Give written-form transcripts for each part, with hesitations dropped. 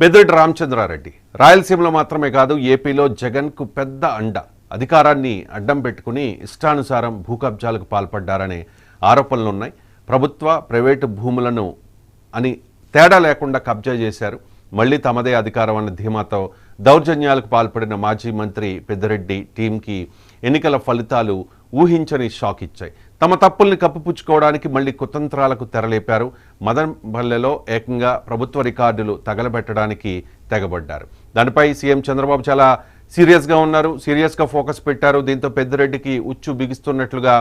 పెద్దిరెడ్డి రామచంద్రారెడ్డి రాయలసీమలో మాత్రమే కాదు ఏపీలో జగన్కు పెద్ద అండ. అధికారాన్ని అడ్డం పెట్టుకుని ఇష్టానుసారం భూకబ్జాలకు పాల్పడ్డారనే ఆరోపణలున్నాయి. ప్రభుత్వ ప్రైవేటు భూములను అని తేడా లేకుండా కబ్జా చేశారు. మళ్లీ తమదే అధికారం అన్న ధీమాతో దౌర్జన్యాలకు పాల్పడిన మాజీ మంత్రి పెద్దిరెడ్డి టీంకి ఎన్నికల ఫలితాలు ఊహించని షాక్ ఇచ్చాయి. తమ తప్పుల్ని కప్పిపుచ్చుకోవడానికి మళ్లీ కుతంత్రాలకు తెరలేపారు. మదనపల్లెలో ఏకంగా ప్రభుత్వ రికార్డులు తగలబెట్టడానికి తెగబడ్డారు. దానిపై సీఎం చంద్రబాబు చాలా సీరియస్గా ఉన్నారు, సీరియస్గా ఫోకస్ పెట్టారు. దీంతో పెద్దిరెడ్డికి ఉచ్చు బిగిస్తున్నట్లుగా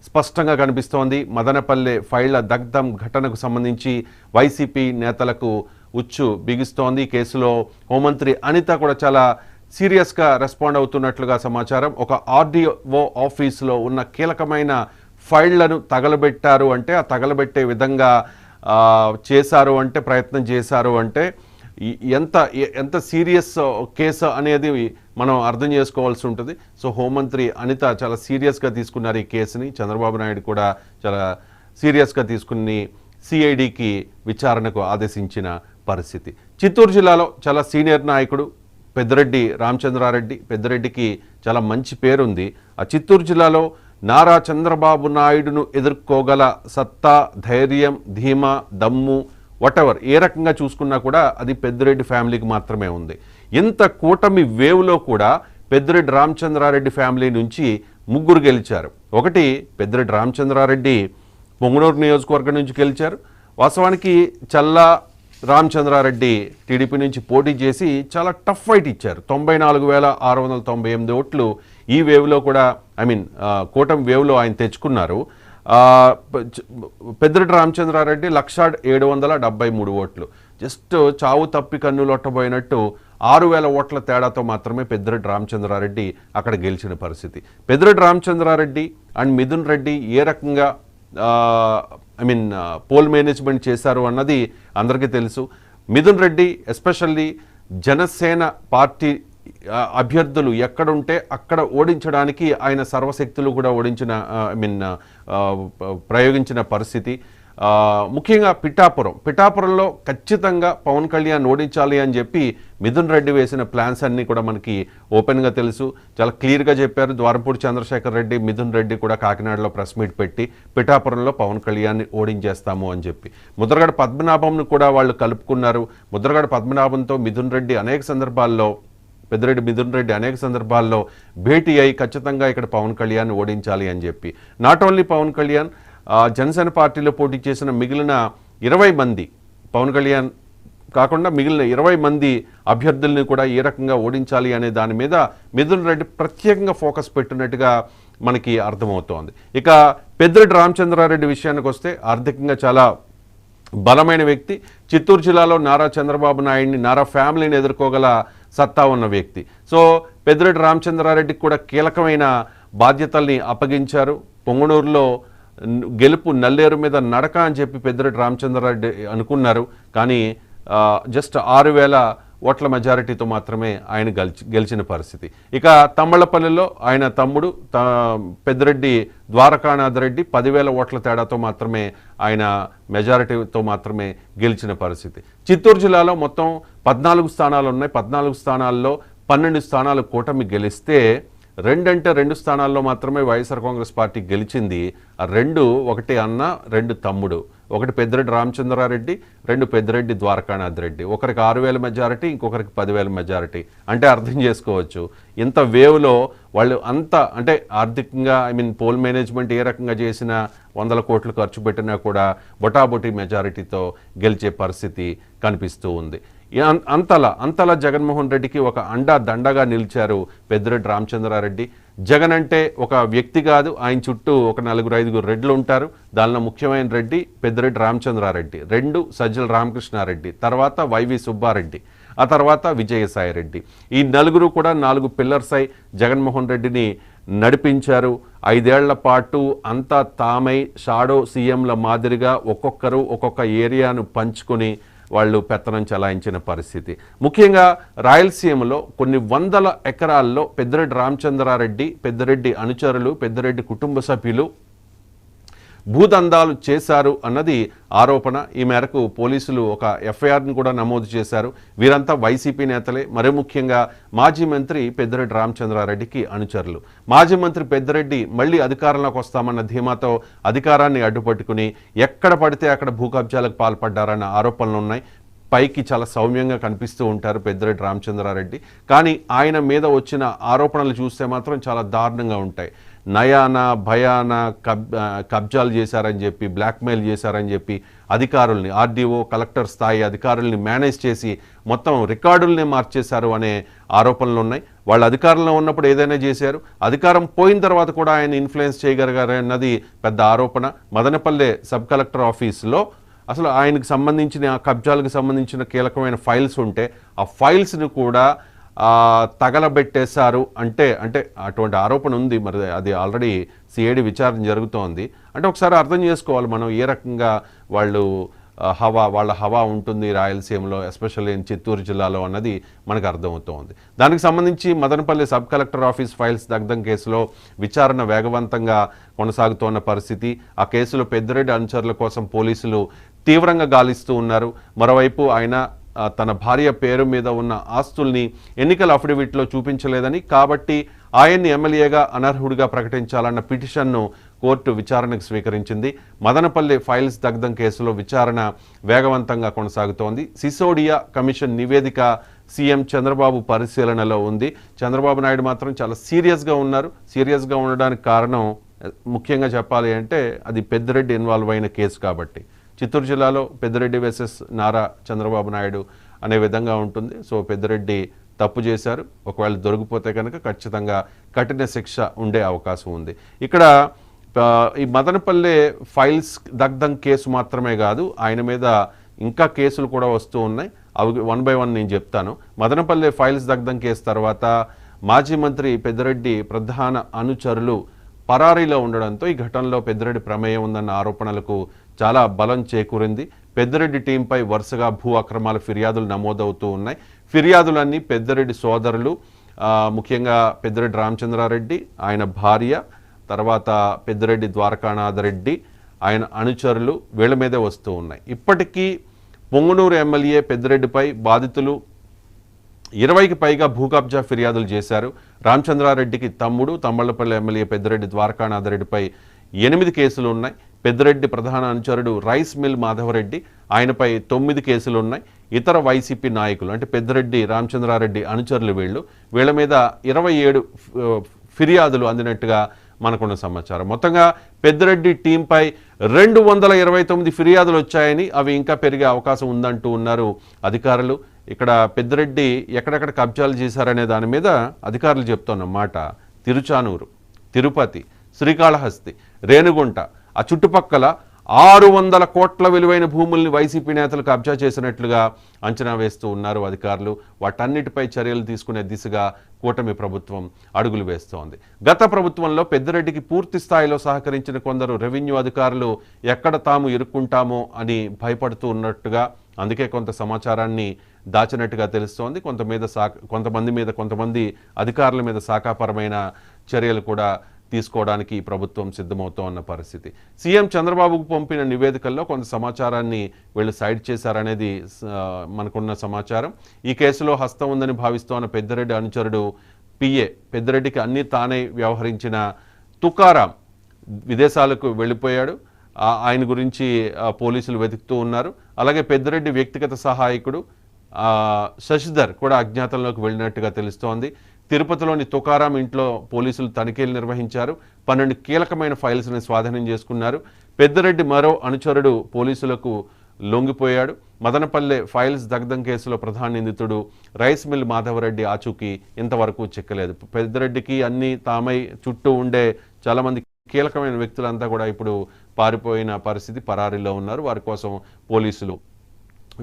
స్పష్టంగా కనిపిస్తోంది. మదనపల్లె ఫైళ్ల దగ్ధం ఘటనకు సంబంధించి వైసీపీ నేతలకు ఉచ్చు బిగిస్తోంది. కేసులో హోంమంత్రి అనిత కూడా చాలా సీరియస్గా రెస్పాండ్ అవుతున్నట్లుగా సమాచారం. ఒక ఆర్డీఓ ఆఫీసులో ఉన్న కీలకమైన ఫైళ్లను తగలబెట్టారు అంటే, ఆ తగలబెట్టే విధంగా చేశారు అంటే, ప్రయత్నం చేశారు అంటే ఎంత ఎంత సీరియస్ కేసు అనేది మనం అర్థం చేసుకోవాల్సి ఉంటుంది. సో హోంమంత్రి అనిత చాలా సీరియస్గా తీసుకున్నారు ఈ కేసుని. చంద్రబాబు నాయుడు కూడా చాలా సీరియస్గా తీసుకుని సిఐడికి విచారణకు ఆదేశించిన పరిస్థితి. చిత్తూరు జిల్లాలో చాలా సీనియర్ నాయకుడు పెద్దిరెడ్డి రామచంద్రారెడ్డి. పెద్దిరెడ్డికి చాలా మంచి పేరుంది. ఆ చిత్తూరు జిల్లాలో నారా చంద్రబాబు నాయుడును ఎదుర్కోగల సత్తా, ధైర్యం, ధీమా, దమ్ము, వాటెవర్ ఏ రకంగా చూసుకున్నా కూడా అది పెద్దిరెడ్డి ఫ్యామిలీకి మాత్రమే ఉంది. ఇంత కూటమి వేవ్లో కూడా పెద్దిరెడ్డి రామచంద్రారెడ్డి ఫ్యామిలీ నుంచి ముగ్గురు గెలిచారు. ఒకటి పెద్దిరెడ్డి రామచంద్రారెడ్డి పొంగనూరు నియోజకవర్గం నుంచి గెలిచారు. వాస్తవానికి చల్లా రామచంద్రారెడ్డి టీడీపీ నుంచి పోటీ చేసి చాలా టఫ్ ఫైట్ ఇచ్చారు. 94,698 ఓట్లు ఈ వేవ్లో కూడా కూటమి వేవ్లో ఆయన తెచ్చుకున్నారు. పెద్దిరెడ్డి రామచంద్రారెడ్డి 1,773 ఓట్లు. జస్ట్ చావు తప్పి కన్నులొట్టబోయినట్టు 6,000 ఓట్ల తేడాతో మాత్రమే పెద్దిరెడ్డి రామచంద్రారెడ్డి అక్కడ గెలిచిన పరిస్థితి. పెద్దిరెడ్డి రామచంద్రారెడ్డి అండ్ మిథున్ రెడ్డి ఏ రకంగా పోల్ మేనేజ్మెంట్ చేశారు అన్నది అందరికీ తెలుసు. మిథున్ రెడ్డి ఎస్పెషల్లీ జనసేన పార్టీ అభ్యర్థులు ఎక్కడుంటే అక్కడ ఓడించడానికి ఆయన సర్వశక్తులు కూడా ప్రయోగించిన పరిస్థితి. ముఖ్యంగా పిఠాపురంలో ఖచ్చితంగా పవన్ కళ్యాణ్ ఓడించాలి అని చెప్పి మిథున్ రెడ్డి వేసిన ప్లాన్స్ అన్నీ కూడా మనకి ఓపెన్గా తెలుసు. చాలా క్లియర్గా చెప్పారు. ద్వారంపూడి చంద్రశేఖర్ రెడ్డి, మిథున్ రెడ్డి కూడా కాకినాడలో ప్రెస్ మీట్ పెట్టి పిఠాపురంలో పవన్ కళ్యాణ్ని ఓడించేస్తాము అని చెప్పి. ముద్రగడ పద్మనాభంను కూడా వాళ్ళు కలుపుకున్నారు. ముద్రగడ పద్మనాభంతో మిథున్ రెడ్డి పెద్దిరెడ్డి మిథున్ రెడ్డి అనేక సందర్భాల్లో భేటీ అయి ఖచ్చితంగా ఇక్కడ పవన్ కళ్యాణ్ ఓడించాలి అని చెప్పి. నాట్ ఓన్లీ పవన్ కళ్యాణ్, జనసేన పార్టీలో పోటీ చేసిన మిగిలిన 20 మంది, పవన్ కళ్యాణ్ కాకుండా మిగిలిన 20 మంది అభ్యర్థుల్ని కూడా ఏ రకంగా ఓడించాలి అనే దాని మీద మిథున్ రెడ్డి ప్రత్యేకంగా ఫోకస్ పెట్టినట్టుగా మనకి అర్థమవుతోంది. ఇక పెద్దిరెడ్డి రామచంద్రారెడ్డి విషయానికి వస్తే ఆర్థికంగా చాలా బలమైన వ్యక్తి. చిత్తూరు జిల్లాలో నారా చంద్రబాబు నాయుడిని, నారా ఫ్యామిలీని ఎదుర్కోగల సత్తా ఉన్న వ్యక్తి. సో పెద్దిరెడ్డి రామచంద్రారెడ్డికి కూడా కీలకమైన బాధ్యతల్ని అప్పగించారు. పొంగనూరులో గెలుపు నల్లేరు మీద నడక అని చెప్పి పెద్దిరెడ్డి రామచంద్రారెడ్డి అనుకున్నారు. కానీ జస్ట్ 6,000 ఓట్ల మెజారిటీతో మాత్రమే ఆయన గెలిచిన పరిస్థితి. ఇక తమ్మళ్లపల్లిలో ఆయన తమ్ముడు పెద్దిరెడ్డి ద్వారకానాథ్ రెడ్డి 10,000 ఓట్ల తేడాతో మాత్రమే ఆయన మెజారిటీతో మాత్రమే గెలిచిన పరిస్థితి. చిత్తూరు జిల్లాలో మొత్తం 14 స్థానాలు ఉన్నాయి. 14 స్థానాల్లో 12 స్థానాలు కూటమి గెలిస్తే 2 స్థానాల్లో మాత్రమే వైఎస్ఆర్ కాంగ్రెస్ పార్టీ గెలిచింది. ఆ 2 ఒకటి అన్న, 2 తమ్ముడు. ఒకటి పెద్దిరెడ్డి రామచంద్రారెడ్డి, 2 పెద్దిరెడ్డి ద్వారకానాథ్ రెడ్డి. ఒకరికి 6,000 మెజారిటీ, ఇంకొకరికి 10,000 మెజారిటీ. అంటే అర్థం చేసుకోవచ్చు ఇంత వేవ్లో వాళ్ళు అంటే ఆర్థికంగా పోల్ మేనేజ్మెంట్ ఏ రకంగా చేసినా 100 కోట్లు ఖర్చు పెట్టినా కూడా బొటాబొటీ మెజారిటీతో గెలిచే పరిస్థితి కనిపిస్తూ ఉంది. అంతలా జగన్మోహన్ రెడ్డికి ఒక దండగా నిలిచారు పెద్దిరెడ్డి రామచంద్రారెడ్డి. జగన్ అంటే ఒక వ్యక్తి కాదు, ఆయన చుట్టూ ఒక 4-5 రెడ్లు ఉంటారు. దానిలో ముఖ్యమైన రెడ్డి పెద్దిరెడ్డి రామచంద్రారెడ్డి, 2 సజ్జల రామకృష్ణారెడ్డి, తర్వాత వైవి సుబ్బారెడ్డి, ఆ తర్వాత విజయసాయి రెడ్డి. ఈ 4 కూడా 4 పిల్లర్స్ అయి జగన్మోహన్ రెడ్డిని నడిపించారు. 5 ఏళ్ల పాటు అంతా తామై షాడో సీఎంల మాదిరిగా ఒక్కొక్కరు ఒక్కొక్క ఏరియాను పంచుకొని వాళ్ళు పెత్తనం చలాయించిన పరిస్థితి. ముఖ్యంగా రాయలసీమలో కొన్ని 100 ఎకరాల్లో పెద్దిరెడ్డి రామచంద్రారెడ్డి, పెద్దిరెడ్డి అనుచరులు, పెద్దిరెడ్డి కుటుంబ సభ్యులు భూదందాలు చేశారు అన్నది ఆరోపణ. ఈ మేరకు పోలీసులు ఒక ఎఫ్ఐఆర్ని కూడా నమోదు చేశారు. వీరంతా వైసీపీ నేతలే, మరీ ముఖ్యంగా మాజీ మంత్రి పెద్దిరెడ్డి రామచంద్రారెడ్డికి అనుచరులు. మాజీ మంత్రి పెద్దిరెడ్డి మళ్ళీ అధికారంలోకి వస్తామన్న ధీమాతో అధికారాన్ని అడ్డుపట్టుకుని ఎక్కడ పడితే అక్కడ భూ కబ్జాలకు పాల్పడ్డారన్న ఆరోపణలు ఉన్నాయి. పైకి చాలా సౌమ్యంగా కనిపిస్తూ ఉంటారు పెద్దిరెడ్డి రామచంద్రారెడ్డి, కానీ ఆయన మీద వచ్చిన ఆరోపణలు చూస్తే మాత్రం చాలా దారుణంగా ఉంటాయి. నయాన భయాన కబ్జాలు చేశారని చెప్పి, బ్లాక్మెయిల్ చేశారని చెప్పి అధికారుల్ని, ఆర్డీఓ కలెక్టర్ స్థాయి అధికారుల్ని మేనేజ్ చేసి మొత్తం రికార్డుల్ని మార్చేశారు అనే ఆరోపణలు ఉన్నాయి. వాళ్ళు అధికారంలో ఉన్నప్పుడు ఏదైనా చేశారు, అధికారం పోయిన తర్వాత కూడా ఆయన ఇన్ఫ్లుయెన్స్ చేయగలిగారు అన్నది పెద్ద ఆరోపణ. మదనపల్లె సబ్ కలెక్టర్ ఆఫీసులో అసలు ఆయనకు సంబంధించిన కబ్జాలకు సంబంధించిన కీలకమైన ఫైల్స్ ఉంటే ఆ ఫైల్స్ని కూడా తగలబెట్టేశారు అంటే అటువంటి ఆరోపణ ఉంది. మరి అది ఆల్రెడీ సిఐడి విచారణ జరుగుతోంది. అంటే ఒకసారి అర్థం చేసుకోవాలి మనం ఏ రకంగా వాళ్ళ హవా ఉంటుంది రాయలసీమలో, ఎస్పెషల్లీ చిత్తూరు జిల్లాలో అన్నది మనకు అర్థమవుతోంది. దానికి సంబంధించి Madanapalle sub collector office files దగ్ధం కేసులో విచారణ వేగవంతంగా కొనసాగుతోన్న పరిస్థితి. ఆ కేసులో పెద్దిరెడ్డి అనుచరుల కోసం పోలీసులు తీవ్రంగా గాలిస్తూ ఉన్నారు. మరోవైపు ఆయన తన భార్య పేరు మీద ఉన్న ఆస్తుల్ని ఎన్నికల అఫిడవిట్లో చూపించలేదని, కాబట్టి ఆయన్ని ఎమ్మెల్యేగా అనర్హుడిగా ప్రకటించాలన్న పిటిషన్ను కోర్టు విచారణకు స్వీకరించింది. మదనపల్లి ఫైల్స్ దగ్ధం కేసులో విచారణ వేగవంతంగా కొనసాగుతోంది. సిసోడియా కమిషన్ నివేదిక సీఎం చంద్రబాబు పరిశీలనలో ఉంది. చంద్రబాబు నాయుడు మాత్రం చాలా సీరియస్గా ఉన్నారు. సీరియస్గా ఉండడానికి కారణం ముఖ్యంగా చెప్పాలి అంటే అది పెద్దిరెడ్డి ఇన్వాల్వ్ అయిన కేసు కాబట్టి. చిత్తూరు జిల్లాలో పెద్దిరెడ్డి వర్సెస్ నారా చంద్రబాబు నాయుడు అనే విధంగా ఉంటుంది. సో పెద్దిరెడ్డి తప్పు చేశారు, ఒకవేళ దొరికిపోతే కనుక ఖచ్చితంగా కఠిన శిక్ష ఉండే అవకాశం ఉంది. ఇక్కడ ఈ మదనపల్లె ఫైల్స్ దగ్ధం కేసు మాత్రమే కాదు, ఆయన మీద ఇంకా కేసులు కూడా వస్తూ ఉన్నాయి. అవి 1 by 1 నేను చెప్తాను. మదనపల్లె ఫైల్స్ దగ్ధం కేసు తర్వాత మాజీ మంత్రి పెద్దిరెడ్డి ప్రధాన అనుచరులు పరారీలో ఉండడంతో ఈ ఘటనలో పెద్దిరెడ్డి ప్రమేయం ఉందన్న ఆరోపణలకు చాలా బలం చేకూరింది. పెద్దిరెడ్డి టీంపై వరుసగా భూ అక్రమాల ఫిర్యాదులు నమోదవుతూ ఉన్నాయి. ఫిర్యాదులన్నీ పెద్దిరెడ్డి సోదరులు, ముఖ్యంగా పెద్దిరెడ్డి రామచంద్రారెడ్డి, ఆయన భార్య, తర్వాత పెద్దిరెడ్డి ద్వారకానాథరెడ్డి, ఆయన అనుచరులు, వీళ్ళ మీదే వస్తూ ఉన్నాయి. ఇప్పటికీ పొంగునూరు ఎమ్మెల్యే పెద్దిరెడ్డిపై బాధితులు 20కి పైగా భూ కబ్జా ఫిర్యాదులు చేశారు. రామచంద్రారెడ్డికి తమ్ముడు, తమ్మళ్లపల్లి ఎమ్మెల్యే పెద్దిరెడ్డి ద్వారకానాథరెడ్డిపై 8 కేసులు ఉన్నాయి. పెద్దిరెడ్డి ప్రధాన అనుచరుడు రైస్ మిల్ మాధవరెడ్డి, ఆయనపై 9 కేసులు ఉన్నాయి. ఇతర వైసీపీ నాయకులు అంటే పెద్దిరెడ్డి రామచంద్రారెడ్డి అనుచరులు వీళ్ళ మీద 27 ఫిర్యాదులు అందినట్టుగా మనకున్న సమాచారం. మొత్తంగా పెద్దిరెడ్డి టీంపై 229 ఫిర్యాదులు వచ్చాయని, అవి ఇంకా పెరిగే అవకాశం ఉందంటూ ఉన్నారు అధికారులు. ఇక్కడ పెద్దిరెడ్డి ఎక్కడెక్కడ కబ్జాలు చేశారనే దాని మీద అధికారులు చెప్తున్న మాట తిరుచానూరు, తిరుపతి, శ్రీకాళహస్తి, రేణుగుంట, ఆ చుట్టుపక్కల 600 కోట్ల విలువైన భూముల్ని వైసీపీ నేతలు కబ్జా చేసినట్లుగా అంచనా వేస్తూ ఉన్నారు అధికారులు. వాటన్నిటిపై చర్యలు తీసుకునే దిశగా కూటమి ప్రభుత్వం అడుగులు వేస్తోంది. గత ప్రభుత్వంలో పెద్దిరెడ్డికి పూర్తి స్థాయిలో సహకరించిన కొందరు రెవెన్యూ అధికారులు ఎక్కడ తాము ఇరుక్కుంటామో అని భయపడుతూ ఉన్నట్టుగా, అందుకే కొంత సమాచారాన్ని దాచినట్టుగా తెలుస్తోంది. కొంతమంది అధికారుల మీద శాఖాపరమైన చర్యలు కూడా తీసుకోవడానికి ప్రభుత్వం సిద్ధమవుతోన్న పరిస్థితి. సీఎం చంద్రబాబుకు పంపిన నివేదికల్లో కొంత సమాచారాన్ని వీళ్ళు సైడ్ చేశారనేది మనకున్న సమాచారం. ఈ కేసులో హస్తం ఉందని భావిస్తోన్న పెద్దిరెడ్డి అనుచరుడు పిఏ, పెద్దిరెడ్డికి అన్ని తానే వ్యవహరించిన తుకారాం విదేశాలకు వెళ్ళిపోయాడు. ఆయన గురించి పోలీసులు వెతుకుతూ ఉన్నారు. అలాగే పెద్దిరెడ్డి వ్యక్తిగత సహాయకుడు శశిధర్ కూడా అజ్ఞాతంలోకి వెళ్ళినట్టుగా తెలుస్తోంది. తిరుపతిలోని తుకారాం ఇంట్లో పోలీసులు తనిఖీలు నిర్వహించారు. 12 కీలకమైన ఫైల్స్ని స్వాధీనం చేసుకున్నారు. పెద్దిరెడ్డి మరో అనుచరుడు పోలీసులకు లొంగిపోయాడు. మదనపల్లె ఫైల్స్ దగ్ధం కేసులో ప్రధాన నిందితుడు రైస్ మిల్ మాధవరెడ్డి ఆచూకీ ఇంతవరకు చిక్కలేదు. పెద్దిరెడ్డికి అన్ని తామై చుట్టూ ఉండే చాలామంది కీలకమైన వ్యక్తులంతా కూడా ఇప్పుడు పారిపోయిన పరిస్థితి, పరారీలో ఉన్నారు. వారి కోసం పోలీసులు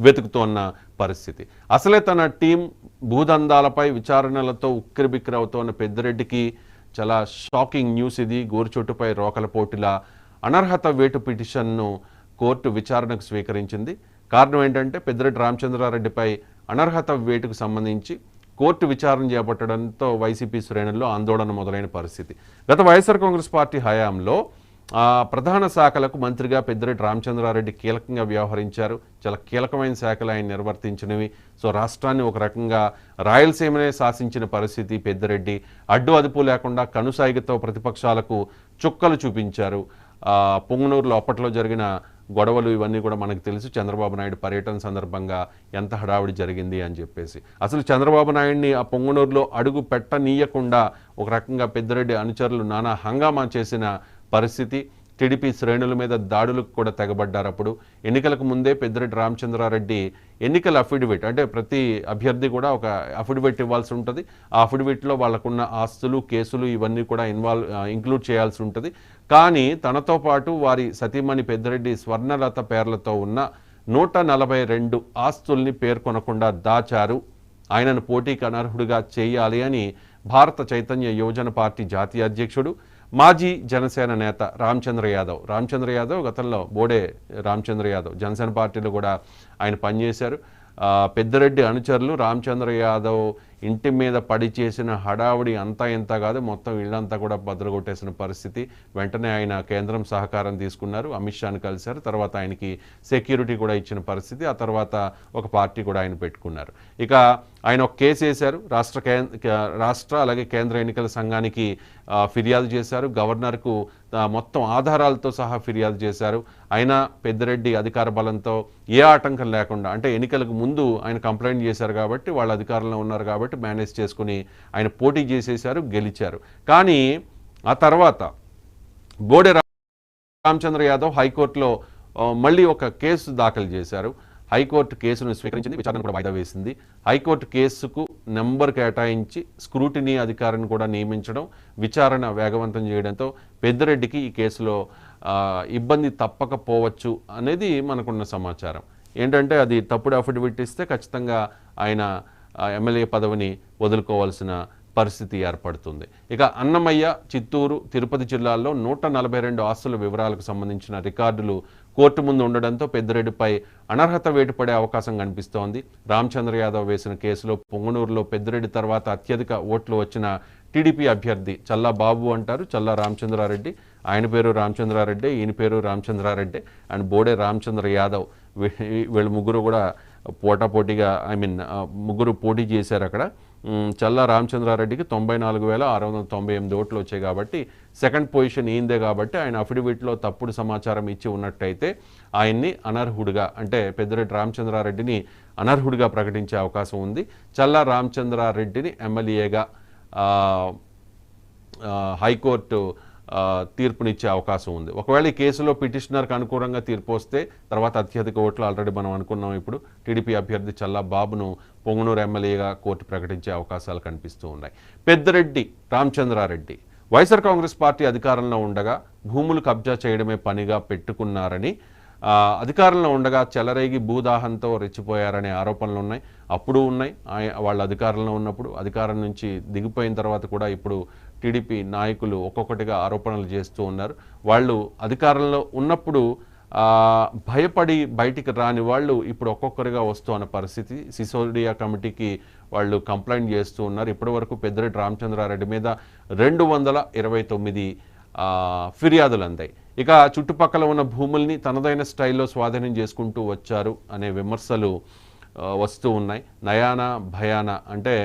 వెతుకుతోన్న పరిస్థితి. అసలే తన టీం భూదందాలపై విచారణలతో ఉక్కిరిబిక్కిరవుతోన్న పెద్దిరెడ్డికి చాలా షాకింగ్ న్యూస్ ఇది. గోరుచోటుపై రోకల పోటీల అనర్హత వేటు పిటిషన్ను కోర్టు విచారణకు స్వీకరించింది. కారణం ఏంటంటే పెద్దిరెడ్డి రామచంద్రారెడ్డిపై అనర్హత వేటుకు సంబంధించి కోర్టు విచారణ చేపట్టడంతో వైసీపీ శ్రేణుల్లో ఆందోళన మొదలైన పరిస్థితి. గత వైఎస్ఆర్ కాంగ్రెస్ పార్టీ హయాంలో ప్రధాన శాఖలకు మంత్రిగా పెద్దిరెడ్డి రామచంద్రారెడ్డి కీలకంగా వ్యవహరించారు. చాలా కీలకమైన శాఖలు ఆయన నిర్వర్తించినవి. సో రాష్ట్రాన్ని ఒక రకంగా రాయలసీమనే శాసించిన పరిస్థితి పెద్దిరెడ్డి. అడ్డు అదుపు లేకుండా కనుసాయిగతో ప్రతిపక్షాలకు చుక్కలు చూపించారు. పొంగనూరులో అప్పట్లో జరిగిన గొడవలు ఇవన్నీ కూడా మనకు తెలుసు. చంద్రబాబు నాయుడు పర్యటన సందర్భంగా ఎంత హడావిడి జరిగింది అని చెప్పేసి అసలు చంద్రబాబు నాయుడిని ఆ పొంగనూరులో అడుగు పెట్టనీయకుండా ఒక రకంగా పెద్దిరెడ్డి అనుచరులు నానా హంగామా చేసిన పరిస్థితి. టీడీపీ శ్రేణుల మీద దాడులకు కూడా తెగబడ్డారు. అప్పుడు ఎన్నికలకు ముందే పెద్దిరెడ్డి రామచంద్రారెడ్డి ఎన్నికల అఫిడవిట్, అంటే ప్రతి అభ్యర్థి కూడా ఒక అఫిడవిట్ ఇవ్వాల్సి ఉంటుంది. ఆ అఫిడవిట్లో వాళ్ళకున్న ఆస్తులు, కేసులు ఇవన్నీ కూడా ఇంక్లూడ్ చేయాల్సి ఉంటుంది. కానీ తనతో పాటు వారి సతీమణి పెద్దిరెడ్డి స్వర్ణలత పేర్లతో ఉన్న 142 ఆస్తుల్ని పేర్కొనకుండా దాచారు. ఆయనను పోటీకి అనర్హుడిగా చేయాలి అని భారత చైతన్య యువజన పార్టీ జాతీయ అధ్యక్షుడు, మాజీ జనసేన నేత రామచంద్ర యాదవ్ గతంలో బోడే రామచంద్ర యాదవ్ జనసేన పార్టీలో కూడా ఆయన పనిచేశారు. పెద్దిరెడ్డి అనుచరులు రామచంద్ర యాదవ్ ఇంటి మీద పడి చేసిన హడావుడి అంతా ఇంత కాదు, మొత్తం ఇళ్ళంతా కూడా బద్దలుగొట్టేసిన పరిస్థితి. వెంటనే ఆయన కేంద్రం సహకారం తీసుకున్నారు, అమిత్ షాను కలిశారు. తర్వాత ఆయనకి సెక్యూరిటీ కూడా ఇచ్చిన పరిస్థితి. ఆ తర్వాత ఒక పార్టీ కూడా ఆయన పెట్టుకున్నారు. ఇక ఆయన ఒక కేసు వేశారు. రాష్ట్ర అలాగే కేంద్ర ఎన్నికల సంఘానికి ఫిర్యాదు చేశారు. గవర్నర్కు మొత్తం ఆధారాలతో సహా ఫిర్యాదు చేశారు. అయినా పెద్దిరెడ్డి అధికార బలంతో ఏ ఆటంకం లేకుండా, అంటే ఎన్నికలకు ముందు ఆయన కంప్లైంట్ చేశారు కాబట్టి వాళ్ళు అధికారంలో ఉన్నారు కాబట్టి మేనేజ్ చేసుకుని ఆయన పోటీ చేసేశారు, గెలిచారు. కానీ ఆ తర్వాత బోడే రామచంద్ర యాదవ్ హైకోర్టులో మళ్ళీ ఒక కేసు దాఖలు చేశారు. హైకోర్టు కేసును స్వీకరించింది, విచారణ కూడా వాయిదా వేసింది. హైకోర్టు కేసుకు నెంబర్ కేటాయించి స్క్రూటినీ అధికారిని కూడా నియమించడం, విచారణ వేగవంతం చేయడంతో పెద్దిరెడ్డికి ఈ కేసులో ఇబ్బంది తప్పకపోవచ్చు అనేది మనకున్న సమాచారం. ఏంటంటే అది తప్పుడు అఫిడవిట్ ఇస్తే ఖచ్చితంగా ఆయన ఎమ్మెల్యే పదవిని వదులుకోవాల్సిన పరిస్థితి ఏర్పడుతుంది. ఇక అన్నమయ్య, చిత్తూరు, తిరుపతి జిల్లాల్లో 142 ఆస్తుల వివరాలకు సంబంధించిన రికార్డులు కోర్టు ముందు ఉండడంతో పెద్దిరెడ్డిపై అనర్హత వేటు పడే అవకాశం కనిపిస్తోంది. రామచంద్ర యాదవ్ వేసిన కేసులో పొంగనూరులో పెద్దిరెడ్డి తర్వాత అత్యధిక ఓట్లు వచ్చిన టీడీపీ అభ్యర్థి చల్లా బాబు అంటారు, చల్లా రామచంద్రారెడ్డి. ఆయన పేరు రామచంద్రారెడ్డి, ఈయన పేరు రామచంద్రారెడ్డి అండ్ బోడే రామచంద్ర యాదవ్. వీళ్ళు ముగ్గురు కూడా పోటాపోటీగా ముగ్గురు పోటీ చేశారు అక్కడ. చల్లా రామచంద్రారెడ్డికి 94,698 ఓట్లు వచ్చాయి కాబట్టి సెకండ్ పొజిషన్ ఈందే కాబట్టి ఆయన అఫిడవిట్లో తప్పుడు సమాచారం ఇచ్చి ఉన్నట్టయితే ఆయన్ని అనర్హుడిగా, అంటే పెద్దిరెడ్డి రామచంద్రారెడ్డిని అనర్హుడిగా ప్రకటించే అవకాశం ఉంది. చల్లా రామచంద్రారెడ్డిని ఎమ్మెల్యేగా హైకోర్టు తీర్పునిచ్చే అవకాశం ఉంది. ఒకవేళ ఈ కేసులో పిటిషనర్కి అనుకూలంగా తీర్పు వస్తే తర్వాత అత్యధిక ఓట్లు ఆల్రెడీ మనం అనుకున్నాం. ఇప్పుడు టీడీపీ అభ్యర్థి చల్లా బాబును పొంగనూరు ఎమ్మెల్యేగా కోర్టు ప్రకటించే అవకాశాలు కనిపిస్తూ ఉన్నాయి. పెద్దిరెడ్డి రామచంద్రారెడ్డి వైఎస్ఆర్ కాంగ్రెస్ పార్టీ అధికారంలో ఉండగా భూములు కబ్జా చేయడమే పనిగా పెట్టుకున్నారని, అధికారంలో ఉండగా చెలరేగి భూదాహంతో రెచ్చిపోయారనే ఆరోపణలు ఉన్నాయి. అప్పుడు ఉన్నాయి వాళ్ళ అధికారంలో ఉన్నప్పుడు. అధికారం నుంచి దిగిపోయిన తర్వాత కూడా ఇప్పుడు టీడీపీ నాయకులు ఒక్కొక్కటిగా ఆరోపణలు చేస్తూ ఉన్నారు. వాళ్ళు అధికారంలో ఉన్నప్పుడు భయపడి బయటికి రాని వాళ్ళు ఇప్పుడు ఒక్కొక్కరిగా వస్తూ అన్న పరిస్థితి. సిసోడియా కమిటీకి వాళ్ళు కంప్లైంట్ చేస్తూ ఉన్నారు. ఇప్పటి వరకు పెద్దిరెడ్డి రామచంద్రారెడ్డి మీద 229 ఫిర్యాదులు అందాయి. ఇక చుట్టుపక్కల ఉన్న భూముల్ని తనదైన స్టైల్లో స్వాధీనం చేసుకుంటూ వచ్చారు అనే విమర్శలు వస్తూ ఉన్నాయి. నయాన భయాన అంటే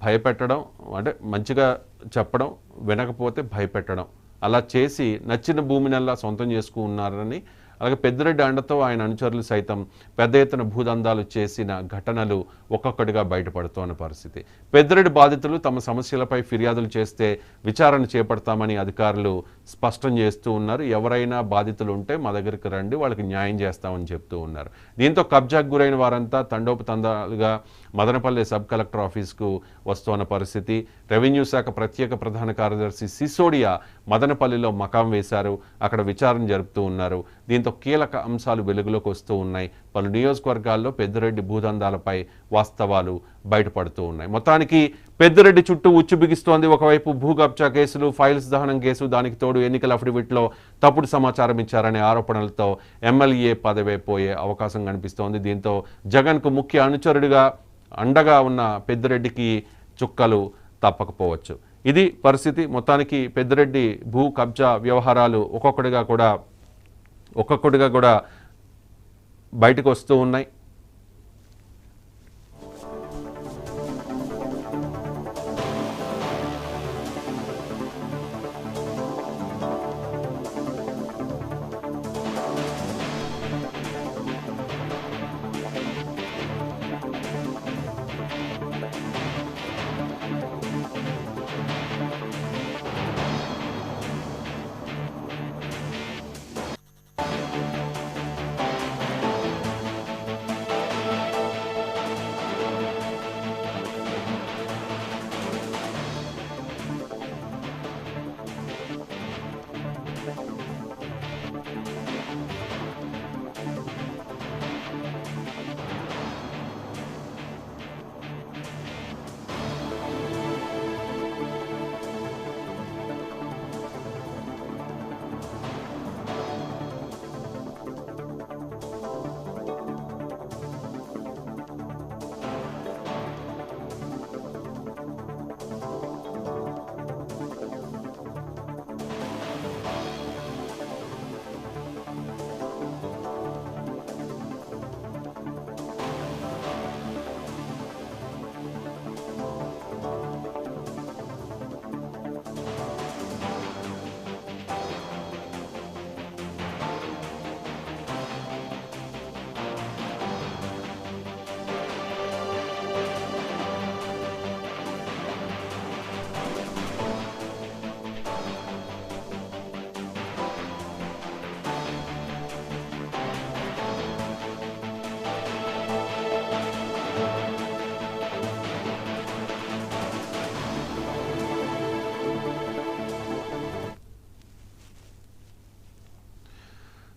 భయపెట్టడం, అంటే మంచిగా చెప్పడం, వినకపోతే భయపెట్టడం, అలా చేసి నచ్చిన భూమినల్లా సొంతం చేసుకున్నారని, అలాగే పెద్దిరెడ్డి అండతో ఆయన అనుచరులు సైతం పెద్ద ఎత్తున భూదందాలు చేసిన ఘటనలు ఒక్కొక్కటిగా బయటపడుతున్న పరిస్థితి. పెద్దిరెడ్డి బాధితులు తమ సమస్యలపై ఫిర్యాదులు చేస్తే విచారణ చేపడతామని అధికారులు స్పష్టం చేస్తూ ఉన్నారు. ఎవరైనా బాధితులు ఉంటే మా దగ్గరికి రండి, వాళ్ళకి న్యాయం చేస్తామని చెప్తూ ఉన్నారు. దీంతో కబ్జాకు గురైన వారంతా తండోపతండాలుగా మదనపల్లి సబ్ కలెక్టర్ ఆఫీస్కు వస్తున్న పరిస్థితి. రెవెన్యూ శాఖ ప్రత్యేక ప్రధాన కార్యదర్శి సిసోడియా మదనపల్లిలో మకాం వేశారు, అక్కడ విచారణ జరుపుతూ ఉన్నారు. దీంతో కీలక అంశాలు వెలుగులోకి వస్తూ ఉన్నాయి. పలు నియోజకవర్గాల్లో పెద్దిరెడ్డి భూదందాలపై వాస్తవాలు బయటపడుతూ ఉన్నాయి. మొత్తానికి పెద్దిరెడ్డి చుట్టూ ఉచ్చు బిగిస్తోంది. ఒకవైపు భూ కబ్జా కేసులు, ఫైల్స్ దహనం కేసు, దానికి తోడు ఎన్నికల అఫిడవిట్లో తప్పుడు సమాచారం ఇచ్చారనే ఆరోపణలతో ఎమ్మెల్యే పదవే పోయే అవకాశం కనిపిస్తోంది. దీంతో జగన్కు ముఖ్య అనుచరుడిగా అండగా ఉన్న పెద్దిరెడ్డికి చుక్కలు తప్పకపోవచ్చు. ఇది పరిస్థితి. మొత్తానికి పెద్దిరెడ్డి భూ కబ్జా వ్యవహారాలు ఒక్కొక్కటిగా కూడా బయటకు వస్తూ ఉన్నాయి.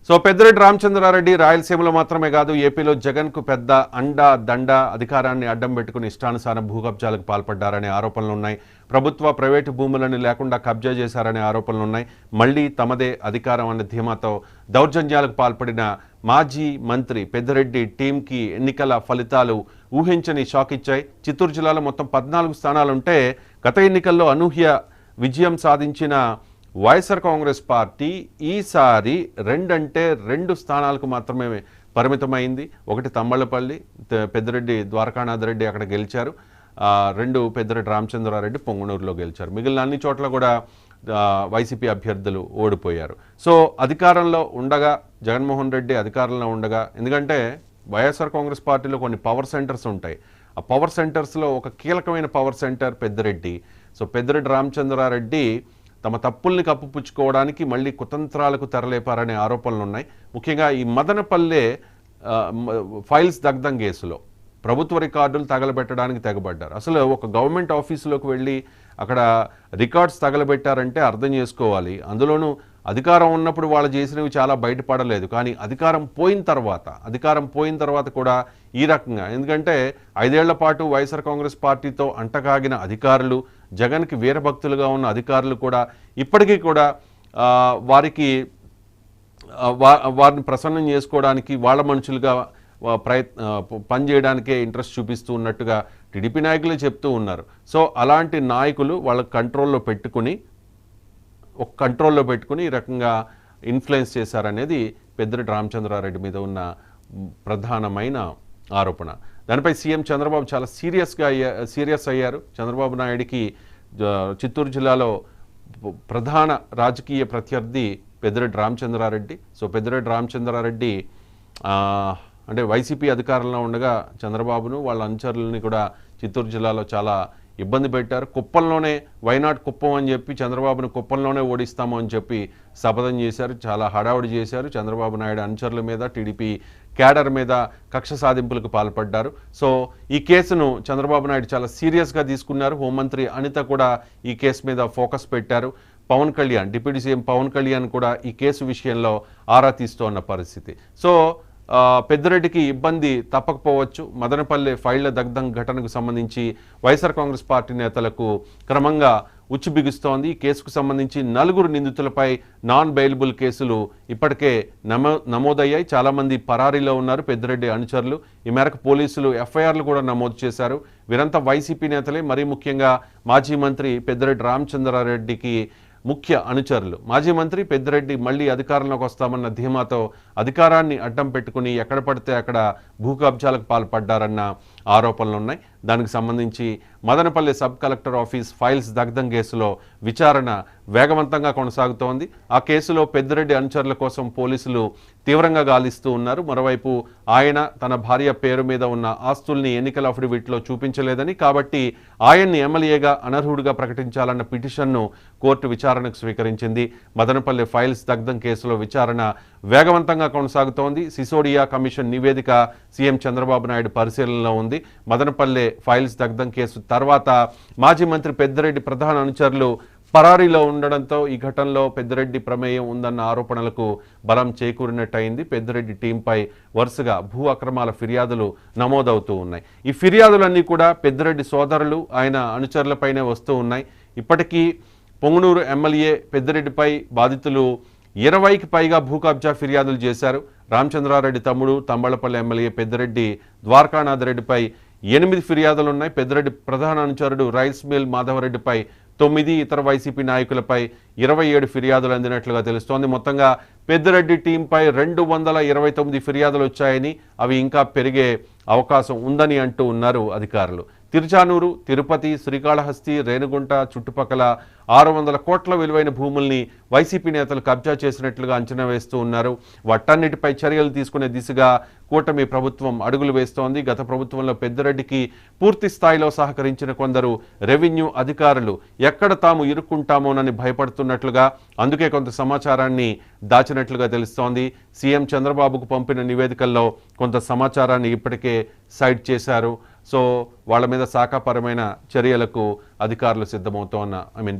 సో పెద్దిరెడ్డి రామచంద్రారెడ్డి రాయలసీమలో మాత్రమే కాదు, ఏపీలో జగన్కు పెద్ద అండా దండ అధికారాన్ని అడ్డం పెట్టుకుని ఇష్టానుసారం భూ కబ్జాలకు పాల్పడ్డారనే ఆరోపణలున్నాయి. ప్రభుత్వ ప్రైవేటు భూములను లేకుండా కబ్జా చేశారనే ఆరోపణలున్నాయి. మళ్లీ తమదే అధికారం అనే ధీమాతో దౌర్జన్యాలకు పాల్పడిన మాజీ మంత్రి పెద్దిరెడ్డి టీంకి ఎన్నికల ఫలితాలు ఊహించని షాక్ ఇచ్చాయి. చిత్తూరు జిల్లాలో మొత్తం 14 స్థానాలుంటే గత ఎన్నికల్లో అనూహ్య విజయం సాధించిన వైఎస్ఆర్ కాంగ్రెస్ పార్టీ ఈసారి 2 స్థానాలకు మాత్రమే పరిమితమైంది. ఒకటి తమ్మళ్ళపల్లి, పెద్దిరెడ్డి ద్వారకానాథ్ రెడ్డి అక్కడ గెలిచారు. 2 పెద్దిరెడ్డి రామచంద్రారెడ్డి పొంగనూరులో గెలిచారు. మిగిలిన అన్ని చోట్ల కూడా వైసీపీ అభ్యర్థులు ఓడిపోయారు. సో అధికారంలో ఉండగా జగన్మోహన్ రెడ్డి అధికారంలో ఉండగా, ఎందుకంటే వైఎస్ఆర్ కాంగ్రెస్ పార్టీలో కొన్ని పవర్ సెంటర్స్ ఉంటాయి. ఆ పవర్ సెంటర్స్లో ఒక కీలకమైన power centre Peddireddy. So Peddireddy Ramachandra Reddy తమ తప్పుల్ని కప్పుపుచ్చుకోవడానికి మళ్ళీ కుతంత్రాలకు తెరలేపారనే ఆరోపణలు ఉన్నాయి. ముఖ్యంగా ఈ మదనపల్లె ఫైల్స్ దగ్ధం కేసులో ప్రభుత్వ రికార్డులు తగలబెట్టడానికి తెగబడ్డారు. అసలు ఒక గవర్నమెంట్ ఆఫీసులోకి వెళ్ళి అక్కడ రికార్డ్స్ తగలబెట్టారంటే అర్థం చేసుకోవాలి. అందులోనూ అధికారం ఉన్నప్పుడు వాళ్ళు చేసినవి చాలా బయటపడలేదు. కానీ అధికారం పోయిన తర్వాత కూడా ఈ రకంగా, ఎందుకంటే 5 ఏళ్ల పాటు వైఎస్ఆర్ కాంగ్రెస్ పార్టీతో అంటకాగిన అధికారులు, జగన్కి వీరభక్తులుగా ఉన్న అధికారులు కూడా ఇప్పటికీ కూడా వారిని ప్రసన్నం చేసుకోవడానికి వాళ్ళ మనుషులుగా పనిచేయడానికే ఇంట్రెస్ట్ చూపిస్తూ ఉన్నట్టుగా టీడీపీ నాయకులే చెప్తూ ఉన్నారు. సో అలాంటి నాయకులు వాళ్ళ కంట్రోల్లో పెట్టుకుని ఈ రకంగా ఇన్ఫ్లుయెన్స్ చేశారనేది పెద్దిరెడ్డి రామచంద్రారెడ్డి మీద ఉన్న ప్రధానమైన ఆరోపణ. దానిపై సీఎం చంద్రబాబు చాలా సీరియస్ అయ్యారు. చంద్రబాబు నాయుడికి చిత్తూరు జిల్లాలో ప్రధాన రాజకీయ ప్రత్యర్థి పెద్దిరెడ్డి రామచంద్రారెడ్డి. సో పెద్దిరెడ్డి రామచంద్రారెడ్డి అంటే వైసీపీ అధికారంలో ఉండగా చంద్రబాబును వాళ్ళ అనుచరులని కూడా చిత్తూరు జిల్లాలో చాలా ఇబ్బంది పెట్టారు. కుప్పంలోనే వైనాట్ కుప్పం అని చెప్పి చంద్రబాబును కుప్పంలోనే ఓడిస్తాము అని చెప్పి శపథం చేశారు. చాలా హడావుడి చేశారు. చంద్రబాబు నాయుడు అనుచరుల మీద, టీడీపీ క్యాడర్ మీద కక్ష సాధింపులకు పాల్పడ్డారు. సో ఈ కేసును చంద్రబాబు నాయుడు చాలా సీరియస్గా తీసుకున్నారు. హోంమంత్రి అనిత కూడా ఈ కేసు మీద ఫోకస్ పెట్టారు. పవన్ కళ్యాణ్, డిప్యూటీ సీఎం పవన్ కళ్యాణ్ కూడా ఈ కేసు విషయంలో ఆరా తీస్తూ ఉన్న పరిస్థితి. సో పెద్దిరెడ్డికి ఇబ్బంది తప్పకపోవచ్చు. మదనపల్లె ఫైళ్ల దగ్ధం ఘటనకు సంబంధించి వైఎస్ఆర్ కాంగ్రెస్ పార్టీ నేతలకు క్రమంగా ఉచ్చు బిగుస్తోంది. ఈ కేసుకు సంబంధించి 4 నిందితులపై నాన్ బెయిలబుల్ కేసులు ఇప్పటికే నమోదయ్యాయి. చాలామంది పరారీలో ఉన్నారు పెద్దిరెడ్డి అనుచరులు. ఈ మేరకు పోలీసులు ఎఫ్ఐఆర్లు కూడా నమోదు చేశారు. వీరంతా వైసీపీ నేతలే. మరీ ముఖ్యంగా మాజీ మంత్రి పెద్దిరెడ్డి రామచంద్రారెడ్డికి ముఖ్య అనుచరులు. మాజీ మంత్రి పెద్దిరెడ్డి మళ్లీ అధికారంలోకి వస్తామన్న ధీమాతో అధికారాన్ని అడ్డం పెట్టుకుని ఎక్కడ పడితే అక్కడ భూ కబ్జాలకు పాల్పడ్డారన్న ఆరోపణలు ఉన్నాయి. దానికి సంబంధించి Madanapalle sub collector office files దగ్ధం కేసులో విచారణ వేగవంతంగా కొనసాగుతోంది. ఆ కేసులో పెద్దిరెడ్డి అనుచరుల కోసం పోలీసులు తీవ్రంగా గాలిస్తూ ఉన్నారు. మరోవైపు ఆయన తన భార్య పేరు మీద ఉన్న ఆస్తుల్ని ఎన్నికల అఫిడవిట్లో చూపించలేదని, కాబట్టి ఆయన్ని ఎమ్మెల్యేగా అనర్హుడిగా ప్రకటించాలన్న పిటిషన్ను కోర్టు విచారణకు స్వీకరించింది. మదనపల్లి ఫైల్స్ దగ్ధం కేసులో విచారణ వేగవంతంగా కొనసాగుతోంది. సిసోడియా కమిషన్ నివేదిక సీఎం చంద్రబాబు నాయుడు పరిశీలనలో ఉంది. మదనపల్లె ఫైల్స్ దగ్ధం కేసు తర్వాత మాజీ మంత్రి పెద్దిరెడ్డి ప్రధాన అనుచరులు పరారీలో ఉండడంతో ఈ ఘటనలో పెద్దిరెడ్డి ప్రమేయం ఉందన్న ఆరోపణలకు బలం చేకూరినట్టయింది. పెద్దిరెడ్డి టీంపై వరుసగా భూ అక్రమాల ఫిర్యాదులు నమోదవుతూ ఉన్నాయి. ఈ ఫిర్యాదులన్నీ కూడా పెద్దిరెడ్డి సోదరులు ఆయన అనుచరులపైనే వస్తూ ఉన్నాయి. ఇప్పటికీ పొంగనూరు ఎమ్మెల్యే పెద్దిరెడ్డిపై బాధితులు 20కి పైగా భూ కబ్జా ఫిర్యాదులు చేశారు. రామచంద్రారెడ్డి తమ్ముడు తంబళ్లపల్లి ఎమ్మెల్యే పెద్దిరెడ్డి ద్వారకానాథ్ రెడ్డిపై 8 ఫిర్యాదులున్నాయి. పెద్దిరెడ్డి ప్రధాన అనుచరుడు రైస్ మిల్ మాధవరెడ్డిపై 9, ఇతర వైసీపీ నాయకులపై 27 ఫిర్యాదులు అందినట్లుగా తెలుస్తోంది. మొత్తంగా పెద్దిరెడ్డి టీంపై 229 ఫిర్యాదులు వచ్చాయని, అవి ఇంకా పెరిగే అవకాశం ఉందని అంటూ ఉన్నారు అధికారులు. తిరుచానూరు, తిరుపతి, శ్రీకాళహస్తి, రేణుగుంట చుట్టుపక్కల 600 కోట్ల విలువైన భూముల్ని వైసీపీ నేతలు కబ్జా చేసినట్లుగా అంచనా వేస్తూ ఉన్నారు. వాటన్నిటిపై చర్యలు తీసుకునే దిశగా కూటమి ప్రభుత్వం అడుగులు వేస్తోంది. గత ప్రభుత్వంలో పెద్దిరెడ్డికి పూర్తి స్థాయిలో సహకరించిన కొందరు రెవెన్యూ అధికారులు ఎక్కడ తాము ఇరుక్కుంటామోనని భయపడుతున్నట్లుగా, అందుకే కొంత సమాచారాన్ని దాచినట్లుగా తెలుస్తోంది. సీఎం చంద్రబాబుకు పంపిన నివేదికల్లో కొంత సమాచారాన్ని ఇప్పటికే సైట్ చేశారు. సో వాళ్ళ మీద శాఖాపరమైన చర్యలకు అధికారులు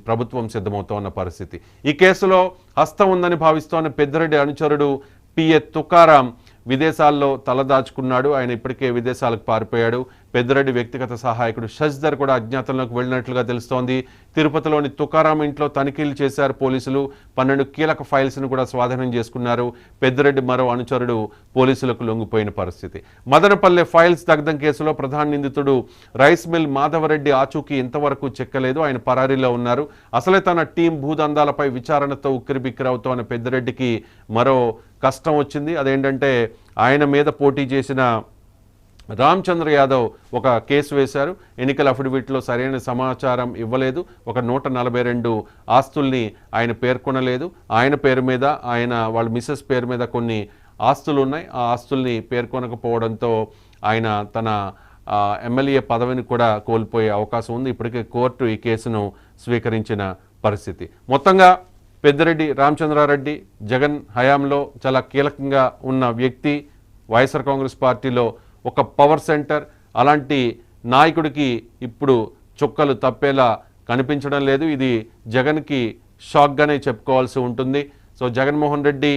ప్రభుత్వం సిద్ధమవుతోన్న పరిస్థితి. ఈ కేసులో హస్తం ఉందని భావిస్తోన్న పెద్దిరెడ్డి అనుచరుడు పిఏ తుకారాం విదేశాల్లో తలదాచుకున్నాడు. ఆయన ఇప్పటికే విదేశాలకు పారిపోయాడు. పెద్దిరెడ్డి వ్యక్తిగత సహాయకుడు శశిధర్ కూడా అజ్ఞాతంలోకి వెళ్ళినట్లుగా తెలుస్తోంది. తిరుపతిలోని తుకారాం ఇంట్లో తనిఖీలు చేశారు పోలీసులు. 12 కీలక ఫైల్స్ను కూడా స్వాధీనం చేసుకున్నారు. పెద్దిరెడ్డి మరో అనుచరుడు పోలీసులకు లొంగిపోయిన పరిస్థితి. మదనపల్లె ఫైల్స్ దగ్ధం కేసులో ప్రధాన నిందితుడు రైస్ మిల్ మాధవరెడ్డి ఆచూకీ ఇంతవరకు చెక్కలేదు. ఆయన పరారీలో ఉన్నారు. అసలే తన టీం భూదందాలపై విచారణతో ఉక్కిరిబిక్కిరవుతోన్న పెద్దిరెడ్డికి మరో కష్టం వచ్చింది. అదేంటంటే ఆయన మీద పోటీ చేసిన రామచంద్ర యాదవ్ ఒక కేసు వేశారు. ఎన్నికల అఫిడవిట్లో సరైన సమాచారం ఇవ్వలేదు. ఒక 142 ఆస్తుల్ని ఆయన పేర్కొనలేదు. ఆయన పేరు మీద, వాళ్ళ మిసెస్ పేరు మీద కొన్ని ఆస్తులు ఉన్నాయి. ఆ ఆస్తుల్ని పేర్కొనకపోవడంతో ఆయన తన ఎమ్మెల్యే పదవిని కూడా కోల్పోయే అవకాశం ఉంది. ఇప్పటికే కోర్టు ఈ కేసును స్వీకరించిన పరిస్థితి. మొత్తంగా పెద్దిరెడ్డి రామచంద్రారెడ్డి జగన్ హయాంలో చాలా కీలకంగా ఉన్న వ్యక్తి. వైఎస్ఆర్ కాంగ్రెస్ పార్టీలో ఒక పవర్ సెంటర్. అలాంటి నాయకుడికి ఇప్పుడు చుక్కలు తప్పేలా కనిపించడం లేదు. ఇది జగన్కి షాక్గానే చెప్పుకోవాల్సి ఉంటుంది. సో జగన్మోహన్ రెడ్డి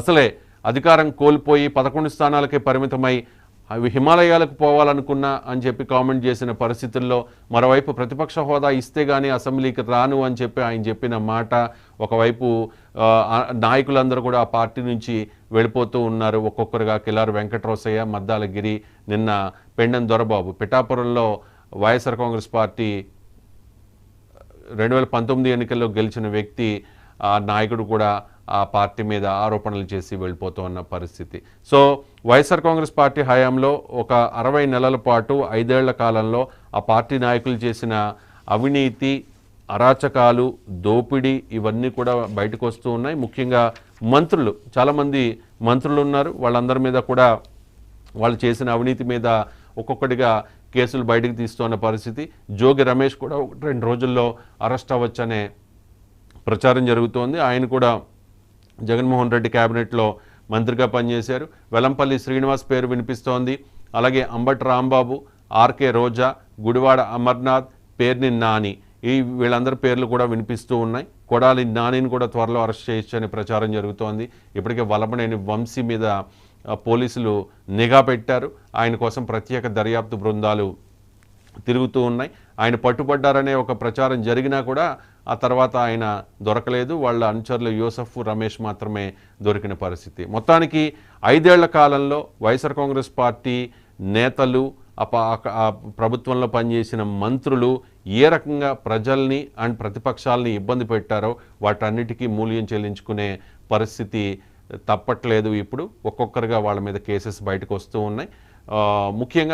అసలే అధికారం కోల్పోయి 11 స్థానాలకే పరిమితమై అవి హిమాలయాలకు పోవాలనుకున్నా అని చెప్పి కామెంట్ చేసిన పరిస్థితుల్లో, మరోవైపు ప్రతిపక్ష హోదా ఇస్తే కానీ అసెంబ్లీకి రాను అని చెప్పి ఆయన చెప్పిన మాట, ఒకవైపు నాయకులందరూ కూడా ఆ పార్టీ నుంచి వెళ్ళిపోతూ ఉన్నారు. ఒక్కొక్కరుగా కిలారు వెంకటరోసయ్య, మద్దాలగిరి, నిన్న పెండెం దొరబాబు. పిఠాపురంలో వైఎస్ఆర్ కాంగ్రెస్ పార్టీ 2019 ఎన్నికల్లో గెలిచిన వ్యక్తి, ఆ నాయకుడు కూడా ఆ పార్టీ మీద ఆరోపణలు చేసి వెళ్ళిపోతూ ఉన్న పరిస్థితి. సో వైఎస్ఆర్ కాంగ్రెస్ పార్టీ హయాంలో ఒక 60 నెలల పాటు 5 ఏళ్ల కాలంలో ఆ పార్టీ నాయకులు చేసిన అవినీతి, అరాచకాలు, దోపిడీ ఇవన్నీ కూడా బయటకు వస్తూ ఉన్నాయి. ముఖ్యంగా మంత్రులు, చాలామంది మంత్రులు ఉన్నారు. వాళ్ళందరి మీద కూడా వాళ్ళు చేసిన అవినీతి మీద ఒక్కొక్కటిగా కేసులు బయటకు తీస్తున్న పరిస్థితి. జోగి రమేష్ కూడా 2 రోజుల్లో అరెస్ట్ అవ్వచ్చనే ప్రచారం జరుగుతోంది. ఆయన కూడా జగన్మోహన్ రెడ్డి క్యాబినెట్లో మంత్రిగా పనిచేశారు. వెల్లంపల్లి శ్రీనివాస్ పేరు వినిపిస్తోంది. అలాగే అంబటి రాంబాబు, ఆర్కే రోజా, గుడివాడ అమర్నాథ్, పేర్ని నాని, వీళ్ళందరి పేర్లు కూడా వినిపిస్తూ ఉన్నాయి. కొడాలి నానిని కూడా త్వరలో అరెస్ట్ చేయొచ్చని ప్రచారం జరుగుతోంది. ఇప్పటికే వలమనేని వంశీ మీద పోలీసులు నిఘా పెట్టారు. ఆయన కోసం ప్రత్యేక దర్యాప్తు బృందాలు తిరుగుతూ ఉన్నాయి. ఆయన పట్టుబడ్డారనే ఒక ప్రచారం జరిగినా కూడా ఆ తర్వాత ఆయన దొరకలేదు. వాళ్ళ అనుచరులు యూసఫ్, రమేష్ మాత్రమే దొరికిన పరిస్థితి. మొత్తానికి 5 ఏళ్ల కాలంలో వైఎస్ఆర్ కాంగ్రెస్ పార్టీ నేతలు, ఆ ప్రభుత్వంలో పనిచేసిన మంత్రులు ఏ రకంగా ప్రజల్ని అండ్ ప్రతిపక్షాలని ఇబ్బంది పెట్టారో వాటన్నిటికీ మూల్యం చెల్లించుకునే పరిస్థితి తప్పట్లేదు. ఇప్పుడు ఒక్కొక్కరుగా వాళ్ళ మీద కేసెస్ బయటకు వస్తూ ఉన్నాయి. ముఖ్యంగా